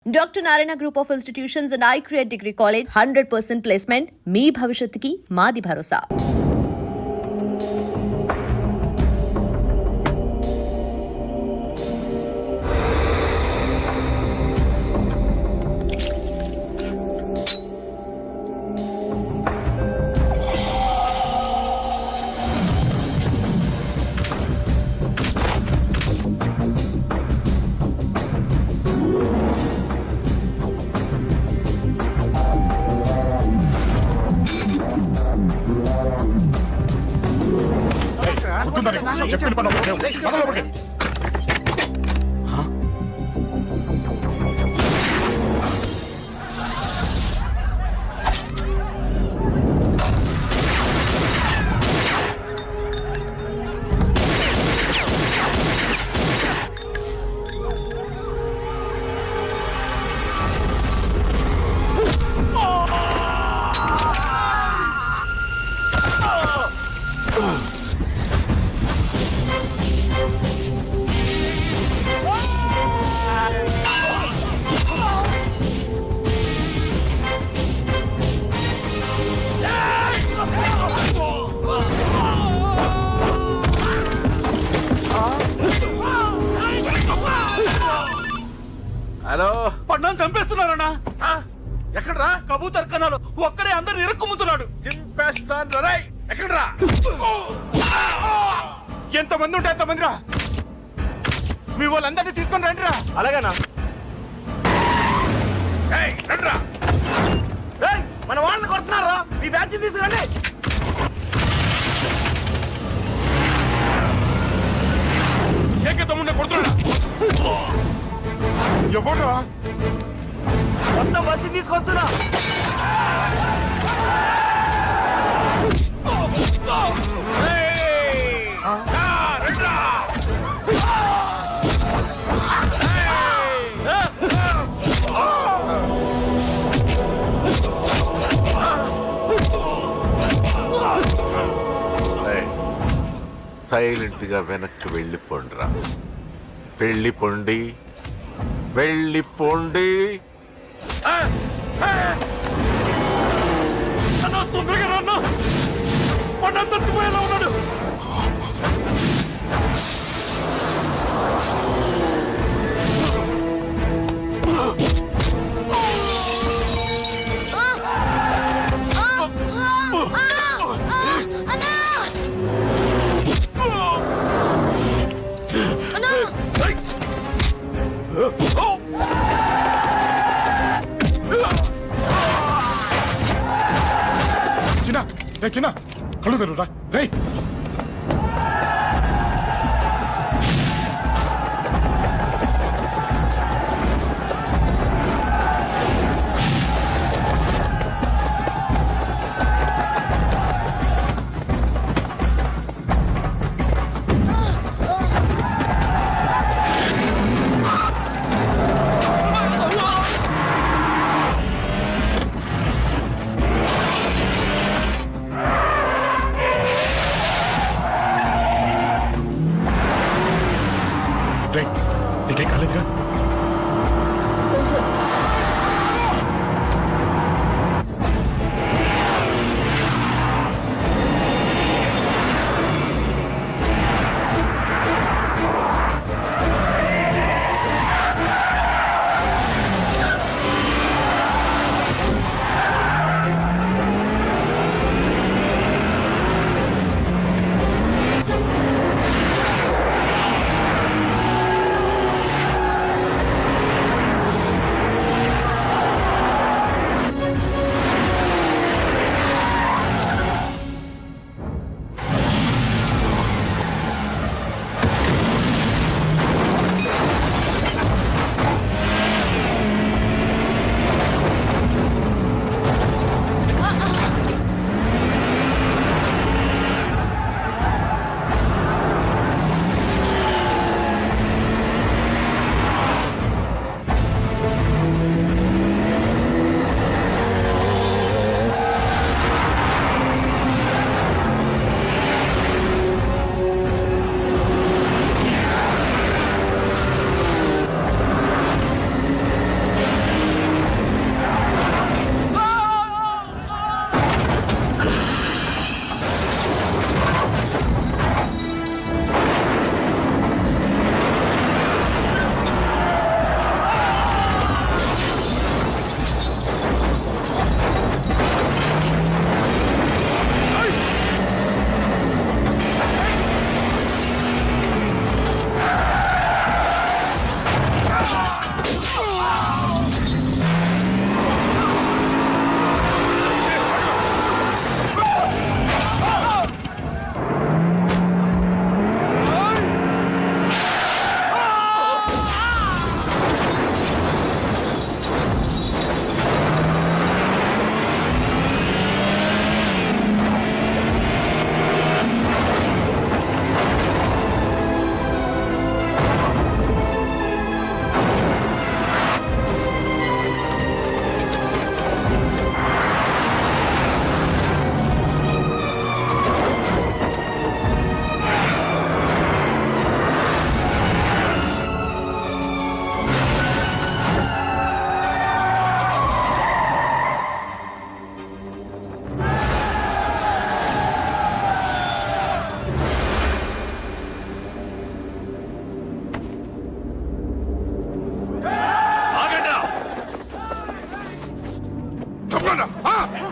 Dr. Narayana Group of Institutions and I Create Degree College 100% placement. మీ భవిష్యత్తుకి మాది భరోసా. చెప్పిన పని హలో పట్నం చంపేస్తున్నారన్నా. ఎక్కడ్రా కబూతర్ కన్నాలు ఒక్కడే అందరు ఇరుక్కుముతున్నాడు. చింపేస్తాను రా. ఎక్కడ్రా? ఎంతమంది ఉంటే ఎంతమంది రా. మీ వాళ్ళందరినీ తీసుకొని రండిరా. అలాగేనా? రండిరా. మన వాళ్ళని కొడుతున్నారా? మీ బ్యాచ్ తీసుకురండి. ఏకతమ్ముడిని కొడుతున్నా. ఎవరా మొత్తం వచ్చి తీసుకొస్తున్నా. సైలెంట్ గా వెనక్కి వెళ్ళిపోండిరా. వెళ్ళిపోండి, వెళ్ళిపోండి. తొందరగా రాన్నా. పన్నా చచ్చిపోయేలా ఉన్నాడు. చిన్న కళ్ళు తెరురా రే.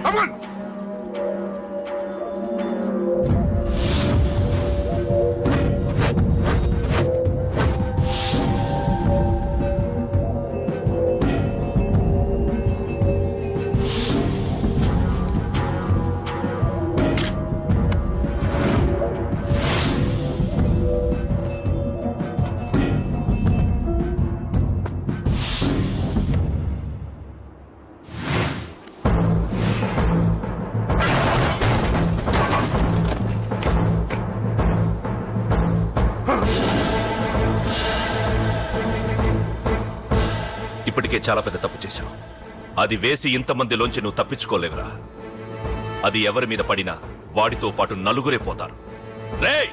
కమాన్. ఇప్పటికే చాలా పెద్ద తప్పు చేశావు. అది వేసి ఇంతమందిలోంచి నువ్వు తప్పించుకోలేవురా. అది ఎవరి మీద పడినా వాడితో పాటు నలుగురే పోతారు. రేయ్,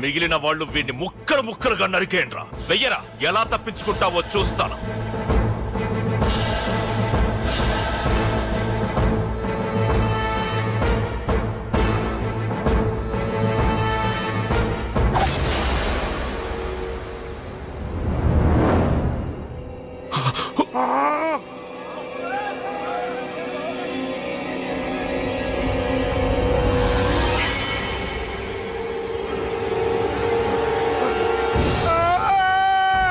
మిగిలిన వాళ్ళు వీడిని ముక్కలు ముక్కలుగా నరికేయండ్రా. వెయ్యరా, ఎలా తప్పించుకుంటావో చూస్తాను.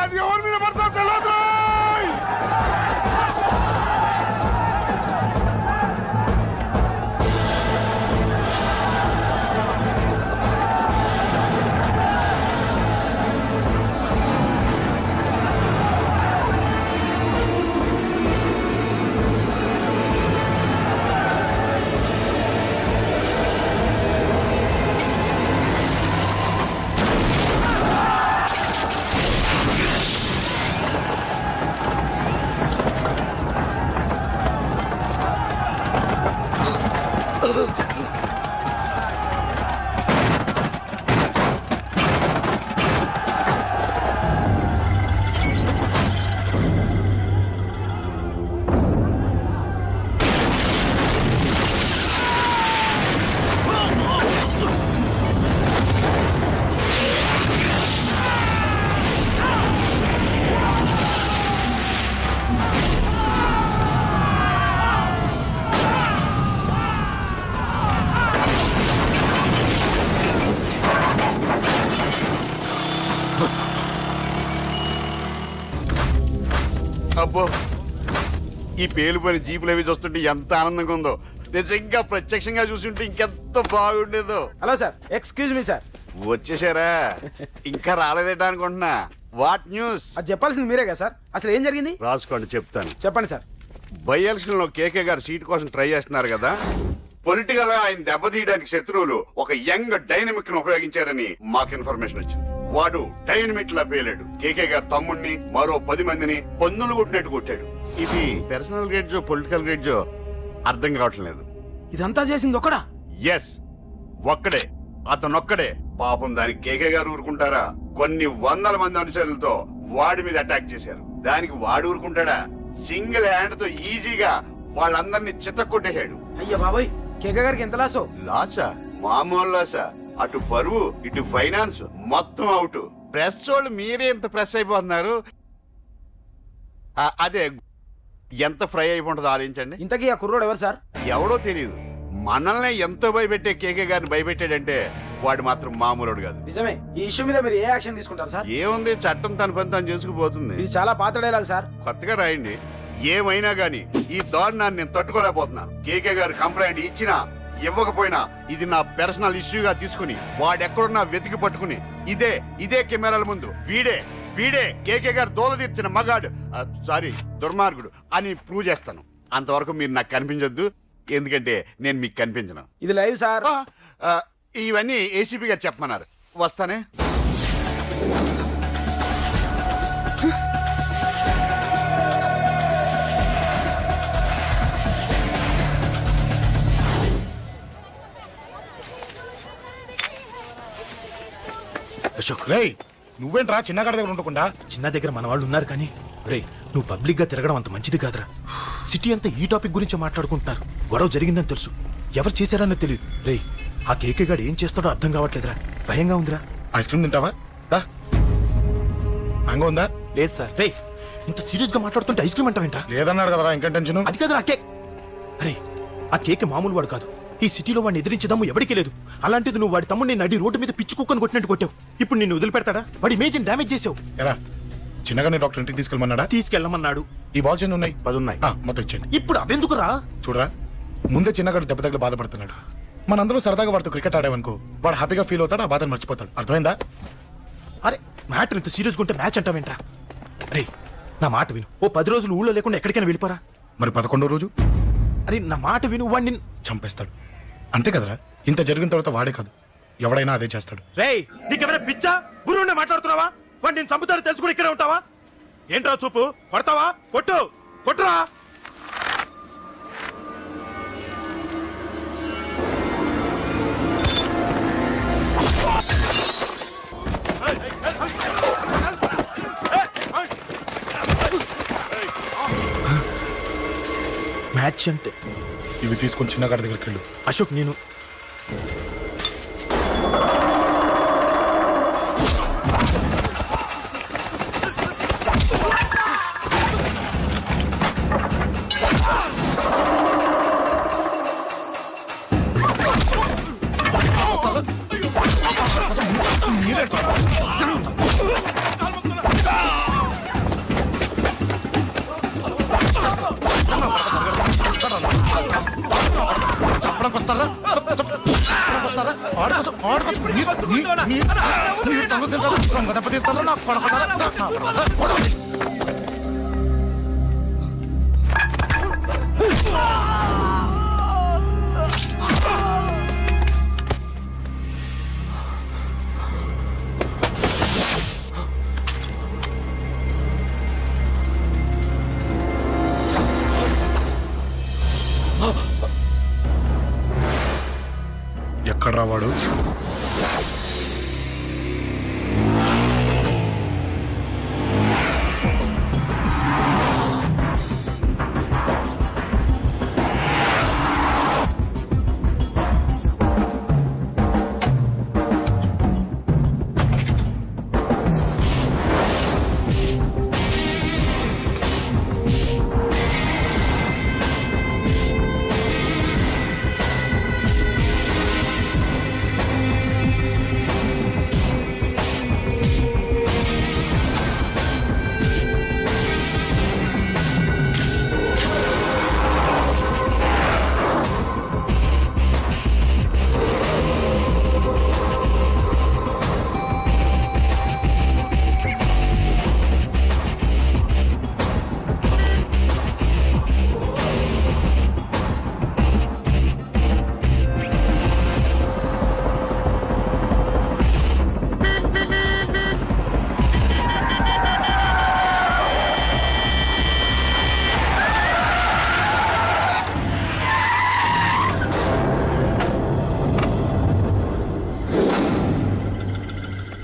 అది ఎవరి మీద పడతా తెలియదు. అబ్బో, ఈ పేలిపోయిన జీపులు అవి చూస్తుంటే ఎంత ఆనందంగా ఉందో. నిజంగా ప్రత్యక్షంగా చూస్తుంటే ఇంకెంత బాగుండేదో. Hello sir, excuse me sir. వచ్చేసారా? ఇంకా రాలేదేటా అనుకుంటున్నా. What news? అది చెప్పాల్సింది మీరే కదా సార్. అసలు ఏం జరిగింది రాసుకోండి, చెప్తాను. చెప్పండి సార్. బై ఎలక్షన్ లో కేకే గారు సీట్ కోసం ట్రై చేస్తున్నారు కదా. పొలిటికల్ గా ఆయన దెబ్బతీయడానికి శత్రువులు ఒక యంగ్ డైనమిక్ ను ఉపయోగించారని మాకు ఇన్ఫర్మేషన్ వచ్చింది. వాడు డైనమిక్ లా పేలాడు. కేకే గారు తమ్ముడిని, మరో 10 మందిని పన్నులు కొట్టినట్టు కొట్టాడు. ఇది పర్సనల్ గ్రేడ్జో పొలిటికల్ గ్రేడ్జో అర్థం కావట్లేదు. ఇదంతా చేసింది ఒకడా? ఎస్, ఒక్కడే, అతనొక్కడే. పాపం దానికి కేకే గారు ఊరుకుంటారా? కొన్ని వందల మంది అనుచరులతో వాడి మీద అటాక్ చేశారు. దానికి వాడు ఊరుకుంటాడా? సింగిల్ హ్యాండ్ తో ఈజీగా వాళ్ళందరినీ చితక్కొట్టేశాడు. అయ్యో బాబాయ్, కేకే గారికి ఎంత లాసో? లాసా? మామూలు లాసా? అటు పరువు, ఇటు ఫైనాన్స్, మొత్తం అవుట్. ప్రెస్ వాళ్ళు మీరే ఎంత ప్రెస్ అయిపోతున్నారు. అదే ఎంత ఫ్రై అయిపోతుందో ఆలోచించండి. ఇంతకీ ఆ కుర్రోడు ఎవరు సార్? ఎవడో తెలియదు. మనల్ని ఎంతో భయపెట్టే కేకే గారిని భయపెట్టాడంటే వాడు మాత్రం మామూలుడు కాదు. నిజమే. ఈ ఇష్యూ మీద మీరు ఏ యాక్షన్ తీసుకుంటారు సార్? ఏముంది, చట్టం తన పని తాను చేసుకుపోతుంది. ఇది చాలా పాత డైలాగ్ సార్. కొత్తగా రాయండి. ఏమైనా గానీ ఈ దారుణాన్ని నేను తట్టుకోలేకపోతున్నాను. కేకే గారు కంప్లైంట్ ఇచ్చినా ఇవ్వకపోయినా ఇది నా పర్సనల్ ఇష్యూగా తీసుకుని వాడెక్కడున్నా వెతికి పట్టుకుని ఇదే కెమెరాల ముందు వీడే కేకే గారు దోల తీర్చిన మగాడు, సారీ దుర్మార్గుడు అని ప్రూవ్ చేస్తాను. అంతవరకు మీరు నాకు కనిపించొద్దు, ఎందుకంటే నేను మీకు కనిపించను. ఇది లైవ్ సార్. ఇవన్నీ ఏసీపీ గారు చెప్పమన్నారు. వస్తానే. అశోక్, రేయ్ నువ్వేంట్రా చిన్నగాడి దగ్గర ఉండకుండా? చిన్న దగ్గర మన వాళ్ళు ఉన్నారు కానీ రేయ్, నువ్వు పబ్లిక్ గా తిరగడం అంత మంచిది కాదురా. సిటీ అంతా ఈ టాపిక్ గురించి మాట్లాడుకుంటున్నారు. గొడవ జరిగిందని తెలుసు, ఎవరు చేశారన్నో తెలియదు. రేయ్, ఆ కేకే గాడు ఏం చేస్తాడో అర్థం కావట్లేదురా. భయంగా ఉందిరా. ఐస్ క్రీమ్ తింటావా? దా. మ్యాంగో ఉందా? లేదు సార్. రేయ్, ఇంత సీరియస్ గా మాట్లాడుతుంటే ఐస్ క్రీమ్ అంటావేంట్రా? లేదన్నాడు కదరా, ఇంకా టెన్షన్. అది కదా కేక్. రేయ్, ఆ కేకే మామూలు వాడు కాదు. ఈ సిటీలో వాడిని ఎదిరించదమ్ము ఎవరికీ లేదు. అలాంటిది నువ్వు వాడి తమ్ముడిని నడి రోడ్డు మీద పిచ్చి కుక్కను కొట్టినట్టు కొట్టావు. ఇప్పుడు నిన్ను వదిలిపెడతాడా? వాడి ఇమేజ్ని డ్యామేజ్ చేసావు. ఎరా చిన్నగానే డాక్టర్ ఇంటికి తీసుకెళ్ళమన్నాడా? తీసుకెళ్ళమన్నాడు. ఈ బాల్స్ ఎన్ని ఉన్నాయి? 10 ఉన్నాయి. మొత్తం ఇచ్చేయండి. ఇప్పుడు అవెందుకురా? చూడరా, ముందే చిన్నగాడు దెబ్బ తగిలి బాధపడుతున్నాడు. మనందరూ సరదాగా వాడితో క్రికెట్ ఆడామనుకో, వాడు హ్యాపీగా ఫీల్ అవుతాడు, ఆ బాధను మర్చిపోతాడు. అర్థమైందా? అరే మ్యాటర్ ఇంత సీరియస్గా ఉంటే మ్యాచ్ అంటావేంట్రా? అరే నా మాట విను. ఓ 10 రోజులు ఊళ్ళో లేకుండా ఎక్కడికైనా వెళ్ళిపోరా. మరి 11వ రోజు అరే నా మాట విను. వాడిని చంపేస్తాడు. అంతే కదరా? ఇంత జరిగిన తర్వాత వాడే కాదు, ఎవడైనా అదే చేస్తాడు. రేయ్ నీకేమైనా పిచ్చా? గురువునే మాట్లాడుతున్నావా? వాడు నేను చంపుతాను తెలుసు కూడా ఇక్కడే ఉంటావా? ఏంట్రా చూపు? కొడతావా? కొట్టు, కొట్టురా. మ్యాచ్ అంటే ఇవి తీసుకొని చిన్నగాడి దగ్గరికి వెళ్ళు. అశోక్ నేను చెప్పడానికి వస్తారా? చెప్పడానికి వస్తారా? ఆడుకోసం ఆడుకోసం మీరు సంగతి తింటారా? దొంగ దెబ్బ తీస్తారా? నాకు పడకుండా ఎక్కడ రావాడు?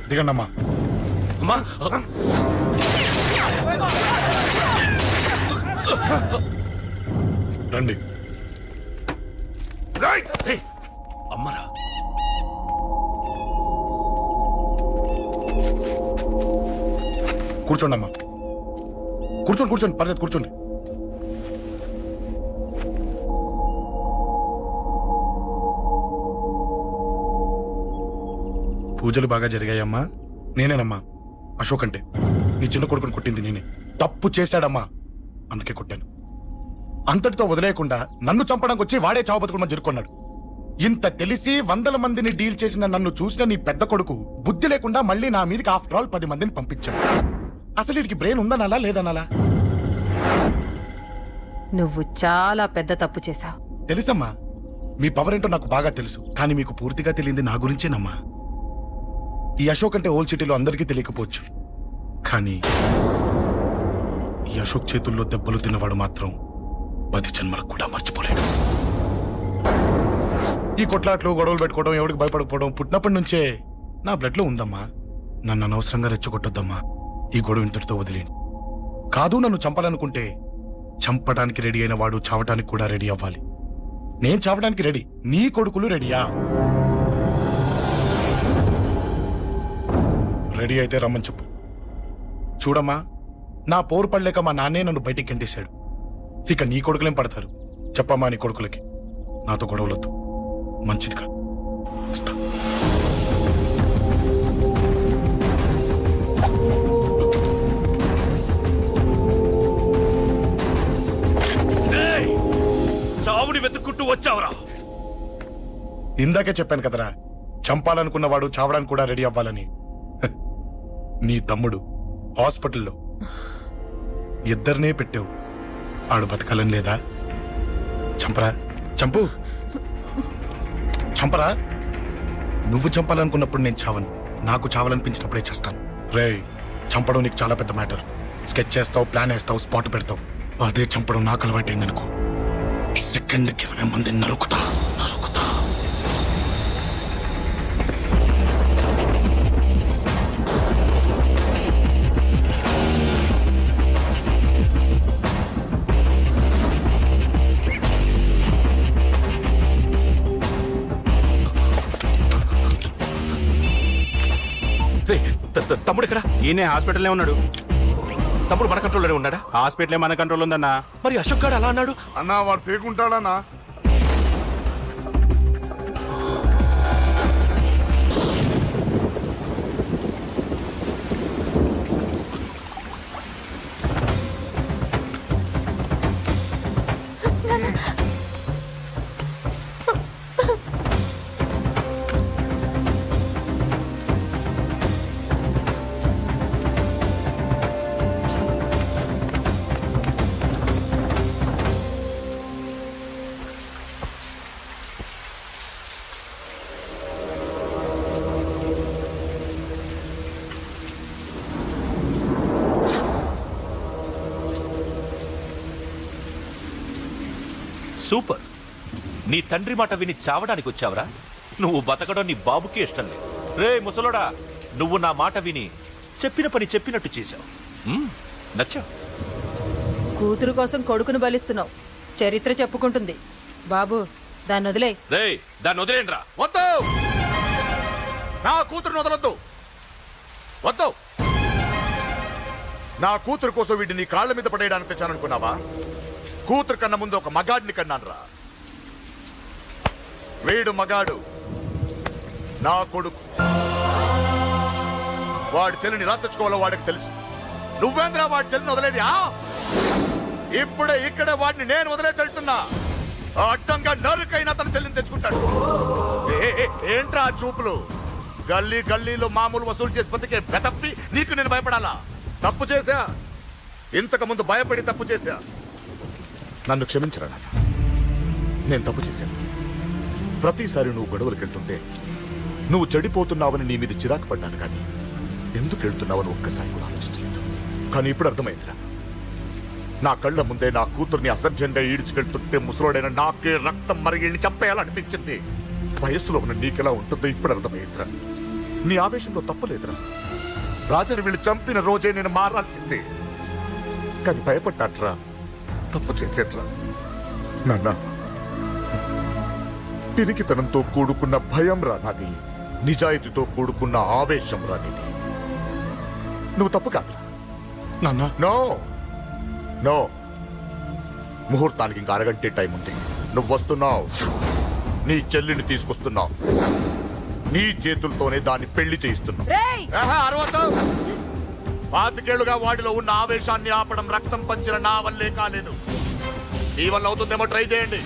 దిగండమ్మా. అమ్మా రండి. రేయ్, అమ్మరా కూర్చోండి అమ్మా. కూర్చోండి కూర్చోండి, పర్లేదు కూర్చోండి. పూజలు బాగా జరిగాయమ్మా? నేనేనమ్మా అశోక్ అంటే. నీ చిన్న కొడుకుని కొట్టింది నేనే. తప్పు చేశాడమ్మా, అందుకే కొట్టాను. అంతటితో వదిలేయకుండా నన్ను చంపడానికి వచ్చి వాడే చావు బతుకుని జరుపుకున్నాడు. ఇంత తెలిసి 100 మందిని డీల్ చేసిన నన్ను చూసిన నీ పెద్ద కొడుకు బుద్ధి లేకుండా మళ్ళీ నా మీదకి ఆఫ్టర్ ఆల్ 10 మందిని పంపించాడు. అసలు వీడికి బ్రెయిన్ ఉందనాలా లేదనాలా? నువ్వు చాలా పెద్ద తప్పు చేశావు. తెలుసమ్మా, మీ పవర్ ఏంటో నాకు బాగా తెలుసు. కానీ మీకు పూర్తిగా తెలియంది నా గురించేనమ్మా. ఈ అశోక్ అంటే ఓల్డ్ సిటీలో అందరికీ తెలియకపోవచ్చు, కానీ ఈ అశోక్ చేతుల్లో దెబ్బలు తిన్నవాడు మాత్రం 10 జన్మలకు కూడా మర్చిపోలేడు. ఈ కొట్లాట్లు గొడవలు పెట్టుకోవడం, ఎవరికి భయపడకపోవడం పుట్టినప్పటి నుంచే నా బ్లడ్ లో ఉందమ్మా. నన్ను అనవసరంగా రెచ్చగొట్టొద్దమ్మా. ఈ గొడవ ఇంతటితో వదిలేండి. కాదు, నన్ను చంపాలనుకుంటే చంపడానికి రెడీ అయిన వాడు చావటానికి కూడా రెడీ అవ్వాలి. నేను చావడానికి రెడీ, నీ కొడుకులు రెడీయా? రెడీ అయితే రమ్మని చెప్పు. చూడమ్మా, నా పోరు పడలేక మా నాన్నే నన్ను బయటికి గెంటేశాడు. ఇక నీ కొడుకులేం పడతారు చెప్పమ్మా? నీ కొడుకులకి నాతో గొడవలొద్దు, మంచిది కాదు. వస్తా. రేయ్! చావుని వెతుక్కుంటూ వచ్చావురా. ఇందాకే చెప్పాను కదరా, చంపాలనుకున్నవాడు చావడానికి కూడా రెడీ అవ్వాలని. హ, నీ తమ్ముడు హాస్పిటల్లో ఇద్దరినే పెట్టావు, ఆడు బతకాలని లేదా? చంపరా, చంపు, చంపరా. నువ్వు చంపాలనుకున్నప్పుడు నేను చావను, నాకు చావాలనిపించినప్పుడే చేస్తాను. రేయ్, చంపడం నీకు చాలా పెద్ద మ్యాటర్. స్కెచ్ చేస్తావు, ప్లాన్ వేస్తావు, స్పాట్ పెడతావు. అదే చంపడం నాకు అలవాటైందనుకో, సెకండ్కి 20 మందిని నరుకుతా. రేయ్, తమ్ముడు ఎక్కడ? ఈయనే హాస్పిటల్లో ఉన్నాడు. తమ్ముడు మన కంట్రోల్లోనే ఉన్నాడా? హాస్పిటలే మన కంట్రోల్ ఉందన్నా. మరి అశోక్ గాడు అలా అన్నాడు. అన్నా వాడు పేకుంటాడన్నా. సూపర్. నీ తండ్రి మాట విని చావడానికి వచ్చావరా? నువ్వు బతకడం నీ బాబుకి ఇష్టం లేదు. రే ముసలోడా, నువ్వు నా మాట విని చెప్పిన పని చెప్పినట్టు చేశావు. నచ్చావు. కూతురు కోసం కొడుకును బలిస్తున్నావు. చరిత్ర చెప్పుకుంటుంది. బాబు, దాన్ని వదిలే. రే దాన్ని వదిలేండ్రా. వద్దు, నా కూతురుని వదలొద్దు. వద్దు, నా కూతురు కోసం వీడిని నీ కాళ్ళ మీద పడేయడానికి తెచ్చాననుకున్నావా? కూతురు కన్నా ముందు ఒక మగాడిని కన్నాను రా. వీడు మగాడు, నా కొడుకు. వాడి చెల్లిని ఎలా తెచ్చుకోవాలో వాడికి తెలుసు. నువ్వేంద్రా వాడి చెల్లిని వదిలేది? ఇప్పుడే ఇక్కడే వాడిని నేను వదిలేసి వెళ్తున్నా. అడ్డంగా నరుకైనా తన చెల్లిని తెచ్చుకుంటాడు. ఏంట్రా ఆ చూపులు? గల్లీ గల్లీలో మామూలు వసూలు చేసి బతికే బెతప్పి నీకు నేను భయపడాలా? తప్పు చేశా, ఇంతకు ముందు భయపడి తప్పు చేశా. నన్ను క్షమించరా నాన్న, నేను తప్పు చేశాను. ప్రతిసారి నువ్వు గొడవలకు వెళ్తుంటే నువ్వు చెడిపోతున్నావని నీ మీద చిరాకు పడ్డాను, కానీ ఎందుకు వెళ్తున్నావని ఒక్కసారి కూడా ఆలోచించలేదు. కానీ ఇప్పుడు అర్థమైందిరా, నా కళ్ళ ముందే నా కూతుర్ని అసభ్యంగా ఈడ్చుకెళ్తుంటే ముసలోడైన నాకే రక్తం మరిగిని చంపేయాలనిపించింది. వయస్సులో ఉన్న నీకెలా ఉంటుందో ఇప్పుడు అర్థమైందిరా. నీ ఆవేశంలో తప్పలేదురా. రాజని వీళ్ళు చంపిన రోజే నేను మారాల్సిందే, కానీ భయపడ్డాట్రా, తప్పు చేసేట్రా. నాన్న, పిరికితనంతో కూడుకున్న భయం రా నాది, నిజాయితీతో కూడుకున్న ఆవేశం రా నీది. నువ్వు తప్పు కాదురా నాన్న. నో నో, ముహూర్తానికి ఇంకా అరగంటే టైం ఉంది. నువ్వు వస్తున్నావు, నీ చెల్లిని తీసుకొస్తున్నావు, నీ చేతులతోనే దాన్ని పెళ్లి చేయిస్తున్నావు. అరవద్దు. 25 ఏళ్లుగా వాడిలో ఉన్న ఆవేశాన్ని ఆపడం రక్తం పంచిన నా వల్లే కాలేదు. నీ వల్ల అవుతుందేమో ట్రై చేయండి.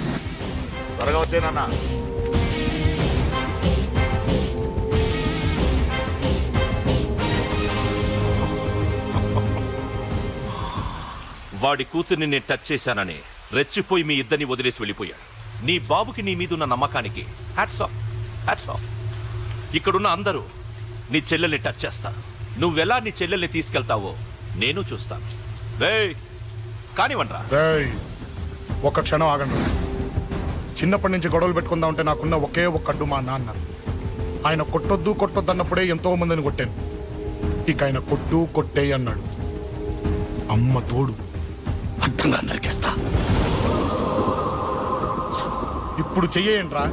త్వరగా వచ్చేనన్నా. వాడి కూతుర్ని నేను టచ్ చేశానని రెచ్చిపోయి మీ ఇద్దరిని వదిలేసి వెళ్ళిపోయాడు. నీ బాబుకి నీ మీదున్న నమ్మకానికి హ్యాట్స్ ఆఫ్, హ్యాట్స్ ఆఫ్. ఇక్కడున్న అందరూ నీ చెల్లెల్ని టచ్ చేస్తారు. నువ్వెలా నీ చెల్లెల్ని తీసుకెళ్తావో నేను చూస్తాను. రేయ్, కానివ్వండ్రా. రేయ్, ఒక్క క్షణం ఆగండి. చిన్నప్పటి నుంచి గొడవలు పెట్టుకుందాం అంటే నాకున్న ఒకే ఒక్క అడ్డు మా నాన్న. ఆయన కొట్టొద్దు కొట్టొద్దు అన్నప్పుడే ఎంతో మందిని కొట్టాను. ఇక ఆయన కొట్టు కొట్టే అన్నాడు. అమ్మ తోడు, అడ్డంగా నరికేస్తా. ఇప్పుడు చెయ్యండి రా.